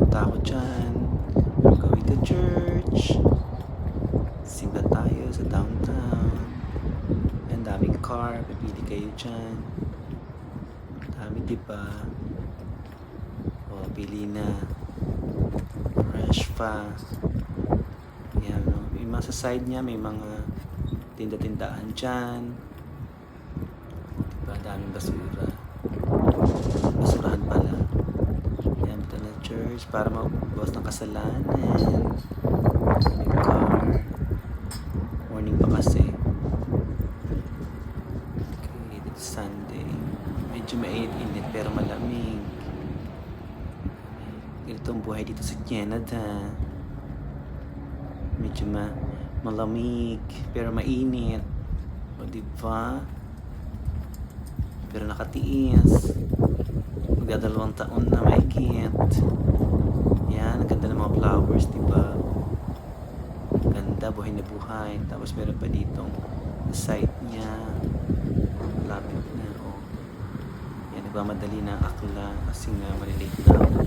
Punta ako dyan. I'm going to church. Simba tayo sa downtown. Ang daming car. Pipili kayo dyan. Dami diba? O, pili na. Fresh pa. Yan, no? May mga sa side niya, may mga tinda-tindaan dyan. Diba? Daming basura. Basurahan pala. Yan, ito na church para mabuwas ng kasalanan. May car. Morning pa kasi. Okay, it's Sunday. Medyo mainit pero malamig. Ganito ang buhay dito sa Canada. Medyo malamig pero mainit. O diba? Pero nakatiis. Magdadalawang taon na mahigit. Yan, ang ganda ng mga flowers, diba? Ganda, buhay na buhay. Tapos meron pa ditong site niya. Lapit na, oh. Yan, nagmamadali na ang akla kasi nga malilate na ako.